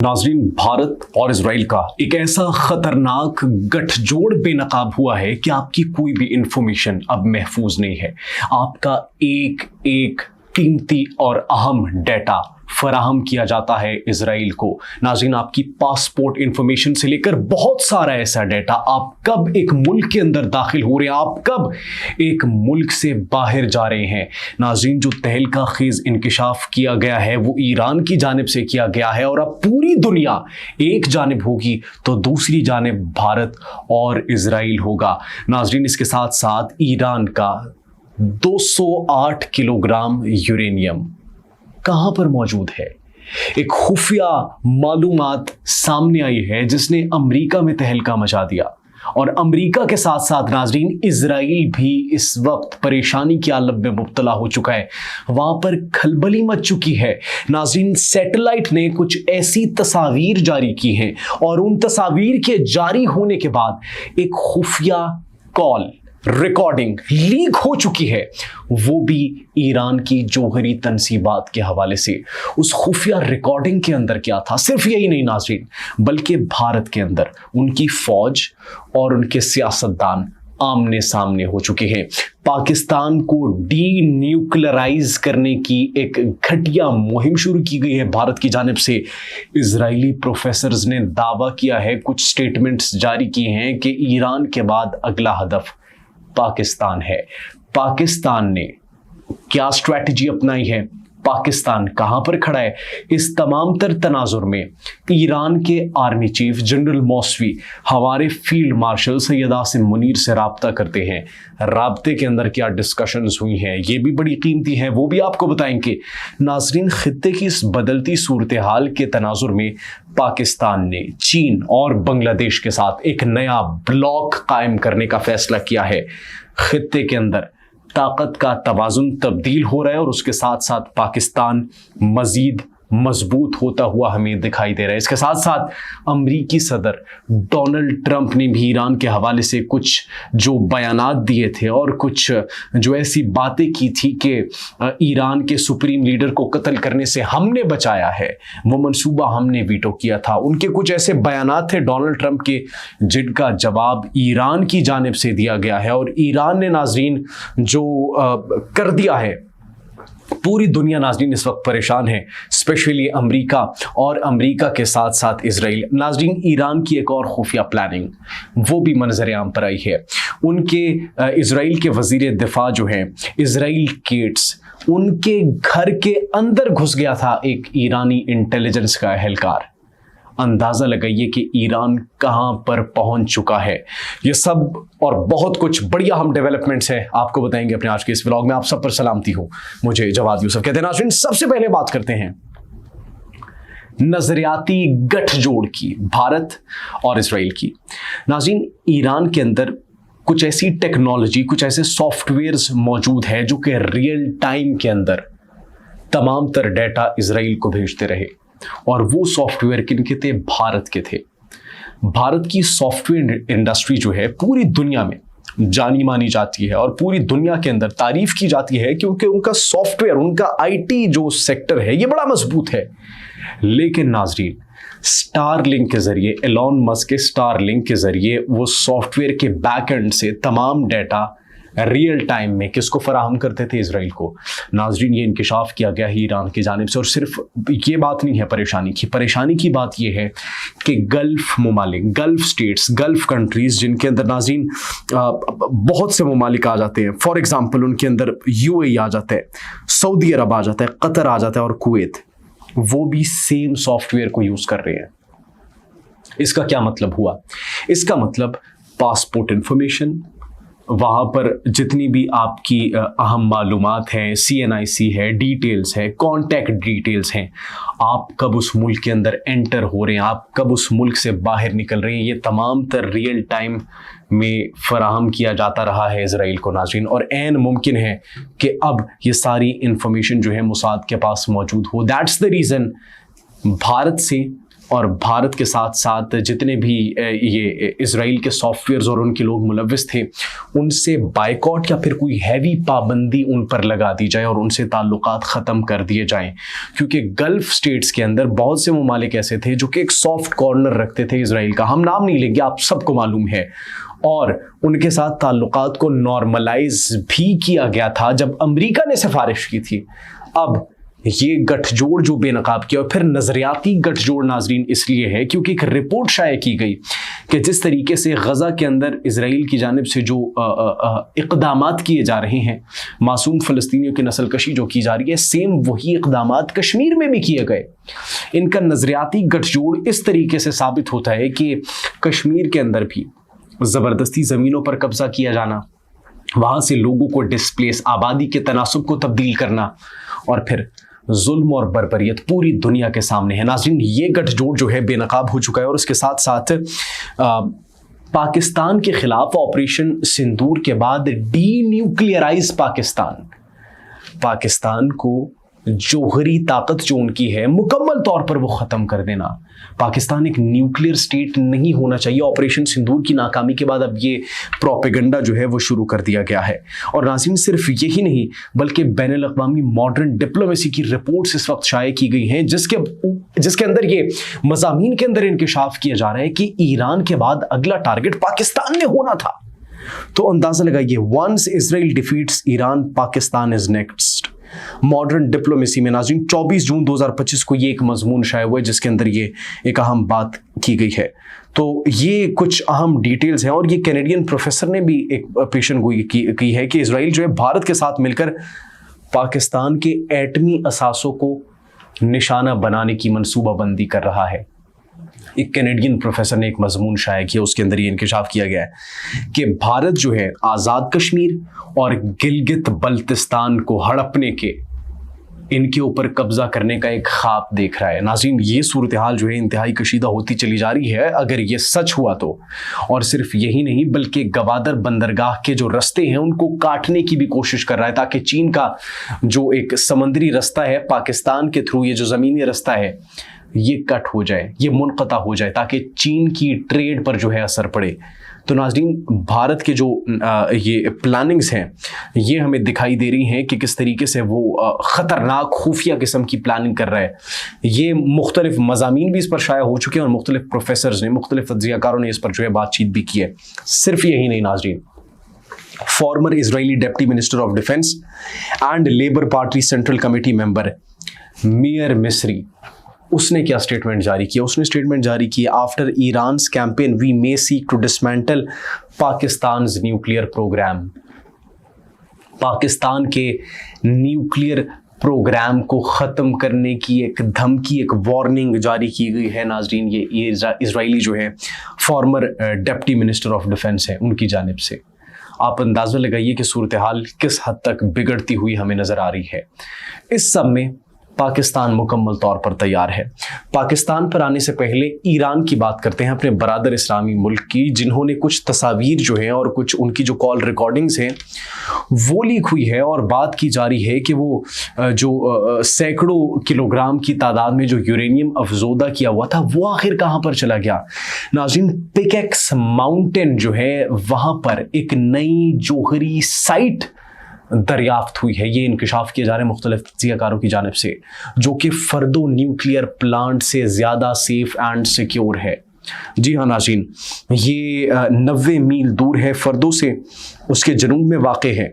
नाजरीन, भारत और इजराइल का एक ऐसा खतरनाक गठजोड़ बेनकाब हुआ है कि आपकी कोई भी इंफॉर्मेशन अब महफूज नहीं है। आपका एक एक कीमती और अहम डेटा फराहम किया जाता है इजराइल को। नाज़रीन, आपकी पासपोर्ट इंफॉर्मेशन से लेकर बहुत सारा ऐसा डेटा, आप कब एक मुल्क के अंदर दाखिल हो रहे हैं, आप कब एक मुल्क से बाहर जा रहे हैं। नाज़रीन, जो तहलका खेज इंकिशाफ किया गया है वो ईरान की जानिब से किया गया है और अब पूरी दुनिया एक जानिब होगी तो दूसरी जानिब भारत और इजराइल होगा। नाज़रीन, इसके साथ साथ ईरान का 208 किलोग्राम यूरेनियम कहां पर मौजूद है। एक खुफिया मालूमात सामने आई है जिसने अमेरिका में तहलका मचा दिया और अमेरिका के साथ साथ नाजरीन इजराइल भी इस वक्त परेशानी की आलम में मुब्तला हो चुका है। वहां पर खलबली मच चुकी है। नाजरीन, सैटेलाइट ने कुछ ऐसी तस्वीर जारी की हैं और उन तस्वीर के जारी होने के बाद एक खुफिया कॉल रिकॉर्डिंग लीक हो चुकी है, वो भी ईरान की जौहरी तनसीबात के हवाले से। उस खुफिया रिकॉर्डिंग के अंदर क्या था, सिर्फ यही नहीं नाज़रीन, बल्कि भारत के अंदर उनकी फौज और उनके सियासतदान आमने सामने हो चुके हैं। पाकिस्तान को डी न्यूक्लियराइज करने की एक घटिया मुहिम शुरू की गई है भारत की जानिब से। इजरायली प्रोफेसर्स ने दावा किया है, कुछ स्टेटमेंट्स जारी किए हैं कि ईरान के बाद अगला हदफ पाकिस्तान है। पाकिस्तान ने क्या स्ट्रैटेजी अपनाई है, पाकिस्तान कहां पर खड़ा है, इस तमाम तर तनाजुर में ईरान के आर्मी चीफ जनरल मौसवी हमारे फील्ड मार्शल सैयद आसिम मुनीर से राब्ता करते हैं। राब्ते के अंदर क्या डिस्कशंस हुई हैं ये भी बड़ी कीमती है, वो भी आपको बताएंगे। नाजरीन, खित्ते की इस बदलती सूरत हाल के तनाजुर में पाकिस्तान ने चीन और बांग्लादेश के साथ एक नया ब्लॉक कायम करने का फैसला किया है। खित्ते के अंदर ताकत का तवाजुन तब्दील हो रहा है और उसके साथ साथ पाकिस्तान मजीद मजबूत होता हुआ हमें दिखाई दे रहा है। इसके साथ साथ अमरीकी सदर डोनाल्ड ट्रंप ने भी ईरान के हवाले से कुछ जो बयानात दिए थे और कुछ जो ऐसी बातें की थी कि ईरान के सुप्रीम लीडर को कत्ल करने से हमने बचाया है, वो मंसूबा हमने वीटो किया था। उनके कुछ ऐसे बयानात थे डोनाल्ड ट्रंप के जिनका जवाब ईरान की जानिब से दिया गया है और ईरान ने नाजरीन जो कर दिया है, पूरी दुनिया नाजरीन इस वक्त परेशान है, स्पेशली अमेरिका और अमेरिका के साथ साथ इजराइल। नाजरीन, ईरान की एक और खुफिया प्लानिंग वो भी मंजर आम पर आई है। उनके इजराइल के वजीर दिफा जो हैं इजराइल केट्स, उनके घर के अंदर घुस गया था एक ईरानी इंटेलिजेंस का एहलकार। अंदाजा लगाइए कि ईरान कहां पर पहुंच चुका है। ये सब और बहुत कुछ बढ़िया हम डेवलपमेंट्स है आपको बताएंगे अपने आज के इस व्लॉग में। आप सब पर सलामती हो, मुझे जवाद यूसुफ कहते हैं। नाज़रीन, सबसे पहले बात करते हैं नजरियाती गठजोड़ की, भारत और इजराइल की। नाज़रीन, ईरान के अंदर कुछ ऐसी टेक्नोलॉजी, कुछ ऐसे सॉफ्टवेयर्स मौजूद है जो कि रियल टाइम के अंदर तमाम तर डेटा इजराइल को भेजते रहे और वो सॉफ्टवेयर किनके थे, भारत के थे। भारत की सॉफ्टवेयर इंडस्ट्री जो है पूरी दुनिया में जानी मानी जाती है और पूरी दुनिया के अंदर तारीफ की जाती है क्योंकि उनका सॉफ्टवेयर, उनका आईटी जो सेक्टर है ये बड़ा मजबूत है। लेकिन नाजरीन, स्टारलिंक के जरिए, एलॉन मस्क के स्टारलिंक के जरिए वो सॉफ्टवेयर के बैक एंड से तमाम डेटा रियल टाइम में किसको फराहम करते थे, इजराइल को। नाजरीन, ये इंकिशाफ किया गया है ईरान की जानिब से और सिर्फ ये बात नहीं है परेशानी की बात ये है कि गल्फ ममालिक, गल्फ स्टेट्स, गल्फ कंट्रीज जिनके अंदर नाजरीन बहुत से ममालिक आ जाते हैं। फॉर एग्जाम्पल उनके अंदर यूएई आ जाता है, सऊदी अरब आ जाता है, कतर आ जाता है और कुवैत, वो भी सेम सॉफ्टवेयर को यूज कर रहे हैं। इसका क्या मतलब हुआ? इसका मतलब पासपोर्ट इंफॉर्मेशन, वहाँ पर जितनी भी आपकी अहम मालूमात हैं, CNIC है, डिटेल्स है, कॉन्टैक्ट डिटेल्स हैं, आप कब उस मुल्क के अंदर एंटर हो रहे हैं, आप कब उस मुल्क से बाहर निकल रहे हैं, ये तमाम तर रियल टाइम में फराहम किया जाता रहा है इजराइल को नाज़रीन। और ऐन मुमकिन है कि अब ये सारी इंफॉर्मेशन जो है मोसाद के पास मौजूद हो। दैट्स द रीज़न भारत से اور بھارت کے ساتھ ساتھ جتنے بھی یہ اسرائیل کے سافٹ ویئرز اور ان کے لوگ ملوث تھے ان سے بائیکاٹ یا پھر کوئی ہیوی پابندی ان پر لگا دی جائے اور ان سے تعلقات ختم کر دیے جائیں، کیونکہ گلف سٹیٹس کے اندر بہت سے ممالک ایسے تھے جو کہ ایک سافٹ کارنر رکھتے تھے اسرائیل کا، ہم نام نہیں لیں گے، آپ سب کو معلوم ہے، اور ان کے ساتھ تعلقات کو نارملائز بھی کیا گیا تھا جب امریکہ نے سفارش کی تھی۔ اب یہ گٹھ جوڑ جو بے نقاب کیا، اور پھر نظریاتی گٹھ جوڑ ناظرین اس لیے ہے کیونکہ ایک رپورٹ شائع کی گئی کہ جس طریقے سے غزہ کے اندر اسرائیل کی جانب سے جو اقدامات کیے جا رہے ہیں، معصوم فلسطینیوں کی نسل کشی جو کی جا رہی ہے، سیم وہی اقدامات کشمیر میں بھی کیے گئے۔ ان کا نظریاتی گٹھ جوڑ اس طریقے سے ثابت ہوتا ہے کہ کشمیر کے اندر بھی زبردستی زمینوں پر قبضہ کیا جانا، وہاں سے لوگوں کو ڈسپلیس، آبادی کے تناسب کو تبدیل کرنا، اور پھر ظلم اور بربریت پوری دنیا کے سامنے ہے۔ ناظرین یہ گٹھ جوڑ جو ہے بے نقاب ہو چکا ہے، اور اس کے ساتھ ساتھ پاکستان کے خلاف آپریشن سندور کے بعد ڈی نیوکلیئرائز پاکستان کو جوہری طاقت جو ان کی ہے مکمل طور پر وہ ختم کر دینا۔ پاکستان ایک نیوکلیئر سٹیٹ نہیں ہونا چاہیے۔ آپریشن سندور کی ناکامی کے بعد اب یہ پروپیگنڈا جو ہے وہ شروع کر دیا گیا ہے۔ اور ناظرین صرف یہی نہیں بلکہ بین الاقوامی ماڈرن ڈپلومیسی کی رپورٹس اس وقت شائع کی گئی ہیں جس کے اندر یہ مضامین کے اندر انکشاف کیا جا رہا ہے کہ ایران کے بعد اگلا ٹارگٹ پاکستان میں ہونا تھا۔ تو اندازہ لگائیے، once Israel defeats Iran, Pakistan is next۔ Modern diplomacy میں ناظرین 24 جون 2025 کو یہ ایک مضمون شائع ہوا ہے جس کے اندر یہ ایک اہم بات کی گئی ہے۔ تو یہ کچھ اہم ڈیٹیلز ہیں، اور یہ کینیڈین پروفیسر نے بھی ایک پیشن گوئی کی ہے کہ اسرائیل جو ہے بھارت کے ساتھ مل کر پاکستان کے ایٹمی اثاثوں کو نشانہ بنانے کی منصوبہ بندی کر رہا ہے۔ ایک کینیڈین پروفیسر نے ایک مضمون شائع کیا، اس کے اندر یہ انکشاف کیا گیا ہے کہ بھارت جو ہے آزاد کشمیر اور گلگت بلتستان کو ہڑپنے کے، ان کے اوپر قبضہ کرنے کا ایک خواب دیکھ رہا ہے۔ ناظرین یہ صورتحال جو ہے انتہائی کشیدہ ہوتی چلی جا رہی ہے اگر یہ سچ ہوا تو، اور صرف یہی نہیں بلکہ گوادر بندرگاہ کے جو رستے ہیں ان کو کاٹنے کی بھی کوشش کر رہا ہے تاکہ چین کا جو ایک سمندری رستہ ہے پاکستان کے تھرو، یہ جو زمینی رستہ ہے یہ کٹ ہو جائے، یہ منقطع ہو جائے تاکہ چین کی ٹریڈ پر جو ہے اثر پڑے۔ تو ناظرین بھارت کے جو یہ پلاننگز ہیں یہ ہمیں دکھائی دے رہی ہیں کہ کس طریقے سے وہ خطرناک خفیہ قسم کی پلاننگ کر رہا ہے۔ یہ مختلف مضامین بھی اس پر شائع ہو چکے ہیں اور مختلف پروفیسرز نے، مختلف تجزیہ کاروں نے اس پر جو ہے بات چیت بھی کی ہے۔ صرف یہی نہیں ناظرین، فارمر اسرائیلی deputy minister of defence and labour party central committee member Meir Masri, اس نے کیا سٹیٹمنٹ جاری کیا؟ اس نے سٹیٹمنٹ جاری کی، after Iran's campaign we may seek to dismantle Pakistan's nuclear program. Pakistan کے نیوکلیئر پروگرام کو ختم کرنے کی ایک دھمکی، ایک وارننگ جاری کی گئی ہے ناظرین، یہ اسرائیلی جو ہے former deputy minister of defence ہے ان کی جانب سے۔ آپ اندازہ لگائیے کہ صورتحال کس حد تک بگڑتی ہوئی ہمیں نظر آ رہی ہے۔ اس سب میں پاکستان مکمل طور پر تیار ہے۔ پاکستان پر آنے سے پہلے ایران کی بات کرتے ہیں، اپنے برادر اسلامی ملک کی، جنہوں نے کچھ تصاویر جو ہیں اور کچھ ان کی جو کال ریکارڈنگز ہیں وہ لیک ہوئی ہے، اور بات کی جا رہی ہے کہ وہ جو سینکڑوں کلوگرام کی تعداد میں جو یورینیم افزودہ کیا ہوا تھا وہ آخر کہاں پر چلا گیا؟ ناظرین پک ایکس ماؤنٹین جو ہے وہاں پر ایک نئی جوہری سائٹ دریافت ہوئی ہے۔ یہ انکشاف کیے جا رہے ہیں مختلف تجزیہ کاروں کی جانب سے، جو کہ فردو نیوکلیئر پلانٹ سے زیادہ سیف اینڈ سیکیور ہے۔ جی ہاں ناظرین، یہ 90 میل دور ہے فردو سے، اس کے جنوب میں واقع ہے،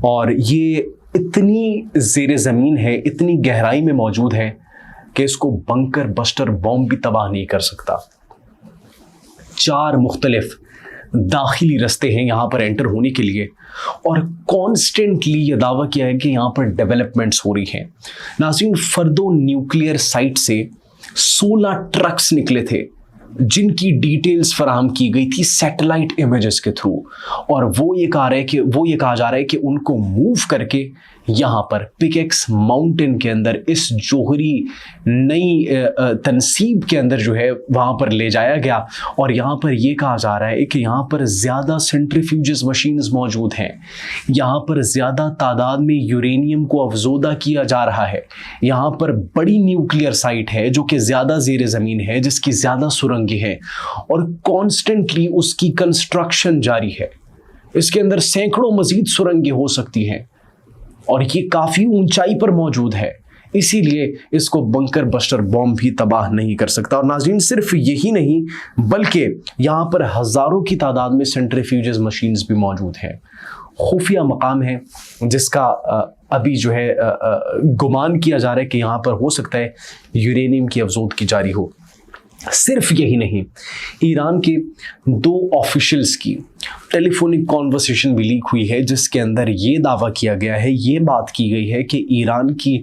اور یہ اتنی زیر زمین ہے، اتنی گہرائی میں موجود ہے کہ اس کو بنکر بسٹر بوم بھی تباہ نہیں کر سکتا۔ 4 مختلف داخلی رستے ہیں یہاں پر انٹر ہونے کے لیے، اور کانسٹنٹلی یہ دعویٰ کیا ہے کہ یہاں پر ڈیولپمنٹس ہو رہی ہیں۔ ناظرین فردو نیوکلیئر سائٹ سے 16 ٹرکس نکلے تھے جن کی ڈیٹیلز فراہم کی گئی تھی سیٹلائٹ امیجز کے تھرو، اور وہ یہ کہا جا رہا ہے کہ ان کو موو کر کے यहाँ पर पिकेक्स माउंटेन के अंदर इस जोहरी नई तनसीब के अंदर जो है वहाँ पर ले जाया गया, और यहाँ पर ये कहा जा रहा है कि यहाँ पर ज़्यादा सेंट्रीफ्यूजेस मशीन्स मौजूद हैं, यहाँ पर ज़्यादा तादाद में यूरेनियम को अफजोदा किया जा रहा है, यहाँ पर बड़ी न्यूक्लियर साइट है जो कि ज़्यादा ज़ेर ज़मीन है, जिसकी ज़्यादा सुरंगें हैं और कॉन्स्टेंटली उसकी कंस्ट्रक्शन जारी है। इसके अंदर सैकड़ों मज़ीद सुरंगें हो सकती हैं और ये काफ़ी ऊंचाई पर मौजूद है, इसीलिए इसको बंकर बस्टर बॉम्ब भी तबाह नहीं कर सकता। और नाज़रीन, सिर्फ यही नहीं बल्कि यहाँ पर हज़ारों की तादाद में सेंट्रीफ्यूजेस मशीन्स भी मौजूद हैं। खुफिया मकाम है जिसका अभी जो है गुमान किया जा रहा है कि यहाँ पर हो सकता है यूरेनियम की अफजोदगी जारी हो। सिर्फ यही नहीं, ईरान के 2 ऑफिशियल्स की टेलीफोनिक कॉन्वर्सेशन भी लीक हुई है, जिसके अंदर ये दावा किया गया है, ये बात की गई है कि ईरान की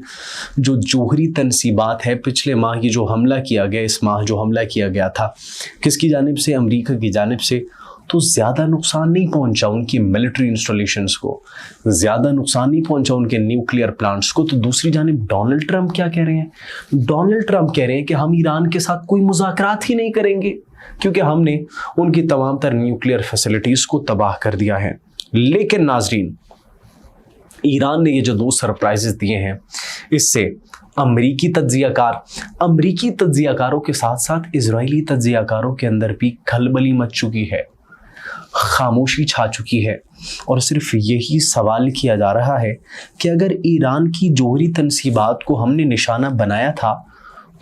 जो जोहरी तनसीबात है, पिछले माह ये जो हमला किया गया, इस माह जो हमला किया गया था, किसकी जानिब से? अमेरिका की जानिब से, तो ज़्यादा नुकसान नहीं पहुंचा उनकी मिलिट्री इंस्टॉलेशंस को, ज़्यादा नुकसान नहीं पहुंचा उनके न्यूक्लियर प्लांट्स को। तो दूसरी जानिब डोनाल्ड ट्रंप क्या कह रहे हैं? डोनाल्ड ट्रंप कह रहे हैं कि हम ईरान के साथ कोई मुज़ाकरात ही नहीं करेंगे क्योंकि हमने उनकी तमाम तर न्यूक्लियर फैसिलिटीज़ को तबाह कर दिया है। लेकिन नाजरीन, ईरान ने ये जो 2 सरप्राइजेस दिए हैं, इससे अमरीकी तज्जियाकारों के साथ साथ इजरायली तज्जियाकारों के अंदर भी खलबली मच चुकी है, खामोशी छा चुकी है। और सिर्फ यही सवाल किया जा रहा है कि अगर ईरान की जोहरी तनसीबात को हमने निशाना बनाया था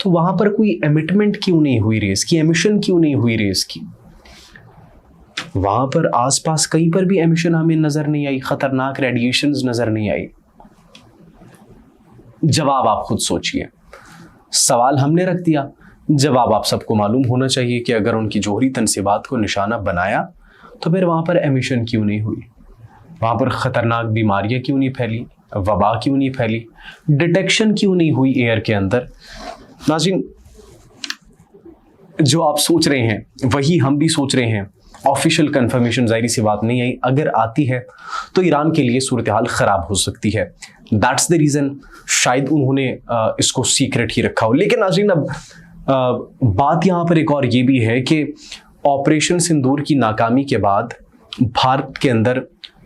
तो वहाँ पर कोई एमिटमेंट क्यों नहीं हुई रेस की, एमिशन क्यों नहीं हुई रेस की? वहाँ पर आसपास कहीं पर भी एमिशन हमें नज़र नहीं आई, ख़तरनाक रेडिएशंस नज़र नहीं आई। जवाब आप खुद सोचिए, सवाल हमने रख दिया, जवाब आप सबको मालूम होना चाहिए कि अगर उनकी जोहरी तनसीबात को निशाना बनाया तो फिर वहाँ पर एमिशन क्यों नहीं हुई, वहाँ पर ख़तरनाक बीमारियाँ क्यों नहीं फैली, वबा क्यों नहीं फैली, डिटेक्शन क्यों नहीं हुई एयर के अंदर। नाज़रीन, जो आप सोच रहे हैं वही हम भी सोच रहे हैं। ऑफिशियल कंफर्मेशन ज़ाहिर सी बात नहीं आई, अगर आती है तो ईरान के लिए सूरत हाल ख़राब हो सकती है। दैट्स द रीज़न शायद उन्होंने इसको सीक्रेट ही रखा हो। लेकिन नाज़रीन, अब बात यहाँ पर एक और ये भी है कि ऑपरेशन सिंदूर की नाकामी के बाद भारत के अंदर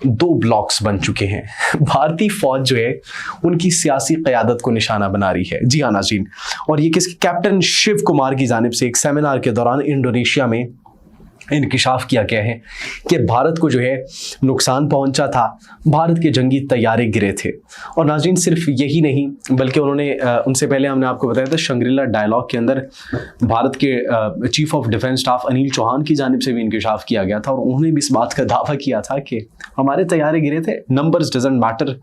2 ब्लॉक्स बन चुके हैं। भारतीय फौज जो है उनकी सियासी क़यादत को निशाना बना रही है। जी हाँ नाज़रीन, और ये किसके? कैप्टन शिव कुमार की जानिब से एक सेमिनार के दौरान इंडोनेशिया में इंकिशाफ किया गया है कि भारत को जो है नुकसान पहुंचा था, भारत के जंगी तैयारे गिरे थे। और नाज़रीन, सिर्फ यही नहीं बल्कि उन्होंने उनसे पहले हमने आपको बताया था शंग्रीला डायलॉग के अंदर भारत के chief of defence staff Anil Chauhan की जानिब से भी इंकिशाफ किया गया था और उन्होंने भी इस बात का दावा किया था कि हमारे तैयारे गिरे थे, नंबर्स डजंट मैटर,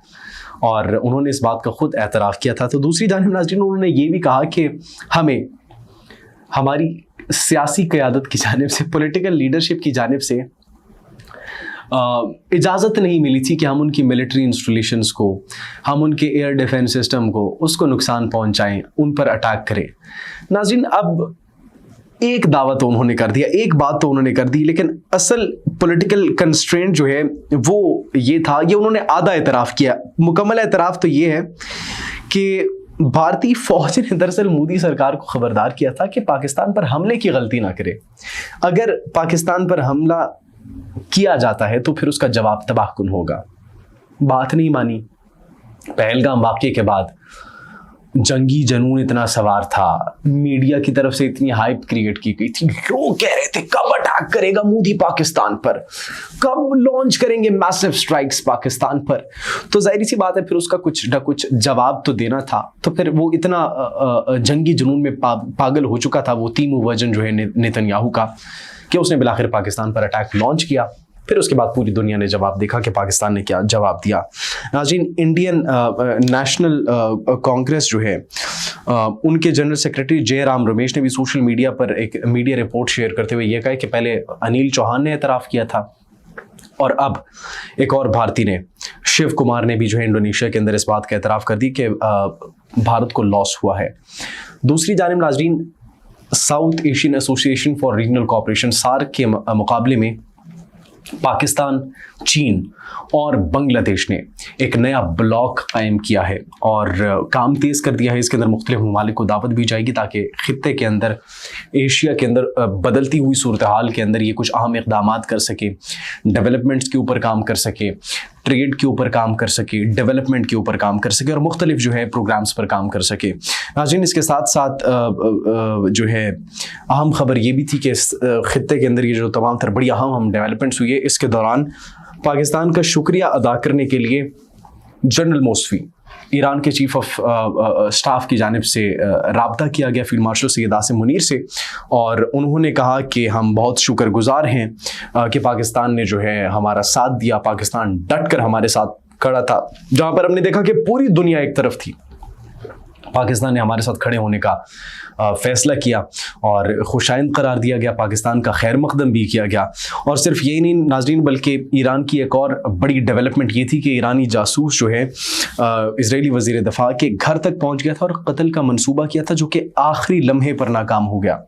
और उन्होंने इस बात का खुद एतराफ़ किया था। तो दूसरी जानिब नाज़रीन, उन्होंने ये भी कहा कि हमें हमारी सियासी क़यादत की जानिब से, पॉलिटिकल लीडरशिप की जानिब से इजाज़त नहीं मिली थी कि हम उनकी मिलिट्री इंस्टॉलेशंस को, हम उनके एयर डिफेंस सिस्टम को, उसको नुकसान पहुंचाएं, उन पर अटैक करें। नाज़रीन, अब एक दावा तो उन्होंने कर दिया, एक बात तो उन्होंने कर दी, लेकिन असल पॉलिटिकल कंस्ट्रेंट जो है वो ये था, ये उन्होंने आधा एतराफ़ किया। मुकम्मल एतराफ़ तो ये है कि भारतीय फौज ने दरअसल मोदी सरकार को खबरदार किया था कि पाकिस्तान पर हमले की गलती ना करे। अगर पाकिस्तान पर हमला किया जाता है तो फिर उसका जवाब तबाहकुन होगा। बात नहीं मानी। पहलगाम वाक़ये के बाद जंगी जनून इतना सवार था, मीडिया की तरफ से इतनी हाइप क्रिएट की गई थी, लोग कह रहे थे कब अटैक करेगा मोदी पाकिस्तान पर, कब लॉन्च करेंगे मैसिव स्ट्राइक्स पाकिस्तान पर। तो जाहिर सी बात है फिर उसका कुछ न कुछ जवाब तो देना था। तो फिर वो इतना जंगी जुनून में पागल हो चुका था वो तीमू वर्जन जो है नेतन्याहू का, कि उसने बिलाखिर पाकिस्तान पर अटैक लॉन्च किया। फिर उसके बाद पूरी दुनिया ने जवाब देखा कि पाकिस्तान ने क्या जवाब दिया। नाज़रीन, इंडियन नेशनल कांग्रेस जो है उनके जनरल सेक्रेटरी जयराम रमेश ने भी सोशल मीडिया पर एक मीडिया रिपोर्ट शेयर करते हुए ये कहा कि पहले अनिल चौहान ने एतराफ़ किया था और अब एक और भारतीय ने, शिव कुमार ने भी जो है इंडोनेशिया के अंदर इस बात का एतराफ़ कर दी कि भारत को लॉस हुआ है। दूसरी जानिब नाज़रीन, South Asian Association for Regional Cooperation SAARC के मुकाबले में पाकिस्तान, चीन और बांग्लादेश ने एक नया ब्लॉक कायम किया है और काम तेज़ कर दिया है। इसके अंदर मुख्तलिफ ममालिक को दावत भी जाएगी ताकि खित्ते के अंदर, एशिया के अंदर बदलती हुई सूरत हाल के अंदर ये कुछ अहम इक़दामात कर सके, डेवलपमेंट्स के ऊपर काम कर सके, ट्रेड के ऊपर काम कर सके, डेवलपमेंट के ऊपर काम कर सके और मुख्तलिफ जो है प्रोग्राम्स पर काम कर सके। नाज़रीन, इसके साथ साथ जो है अहम खबर ये भी थी कि इस खित्ते के अंदर ये जो तमाम तर बड़ी अहम डेवलपमेंट्स हुई है, इसके दौरान पाकिस्तान का शुक्रिया अदा करने के लिए जनरल मोस्फी, ईरान के चीफ ऑफ स्टाफ की जानिब से राब्ता किया गया फील्ड मार्शल सैयद आसिम मुनीर से, और उन्होंने कहा कि हम बहुत शुक्रगुजार हैं कि पाकिस्तान ने जो है हमारा साथ दिया, पाकिस्तान डट कर हमारे साथ खड़ा था। जहाँ पर हमने देखा कि पूरी दुनिया एक तरफ थी, पाकिस्तान ने हमारे साथ खड़े होने का फ़ैसला किया और खुशाइंद करार दिया गया, पाकिस्तान का खैर मकदम भी किया गया। और सिर्फ यही नहीं नाज़रीन, बल्कि ईरान की एक और बड़ी डेवलपमेंट ये थी कि ईरानी जासूस जो है इजरायली वज़ीर दफ़ा के घर तक पहुँच गया था और कत्ल का मंसूबा किया था, जो कि आखिरी लम्हे पर नाकाम हो गया।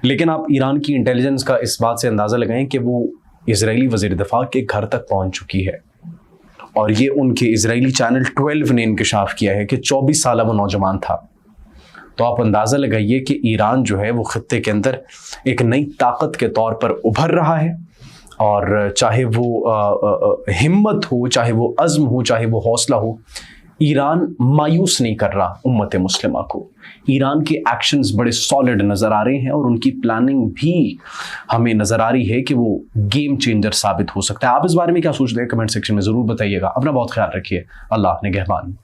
लेकिन आप ईरान की इंटेलिजेंस का इस बात से अंदाज़ा लगाएं कि वो इजरायली वज़ीर दफ़ा के घर तक पहुँच चुकी है और ये उनके इजरायली चैनल 12 ने इंकशाफ किया है कि 24 साल वो नौजवान था। तो आप अंदाज़ा लगाइए कि ईरान जो है वो खित्ते के अंदर एक नई ताकत के तौर पर उभर रहा है, और चाहे वो हिम्मत हो, चाहे वो अज़्म हो, चाहे वो हौसला हो, ईरान मायूस नहीं कर रहा उम्मत मुस्लिमा को। ईरान के एक्शंस बड़े सॉलिड नज़र आ रहे हैं और उनकी प्लानिंग भी हमें नज़र आ रही है कि वो गेम चेंजर साबित हो सकता है। आप इस बारे में क्या सोचते हैं? कमेंट सेक्शन में ज़रूर बताइएगा। अपना बहुत ख्याल रखिए। अल्लाह निगहबान।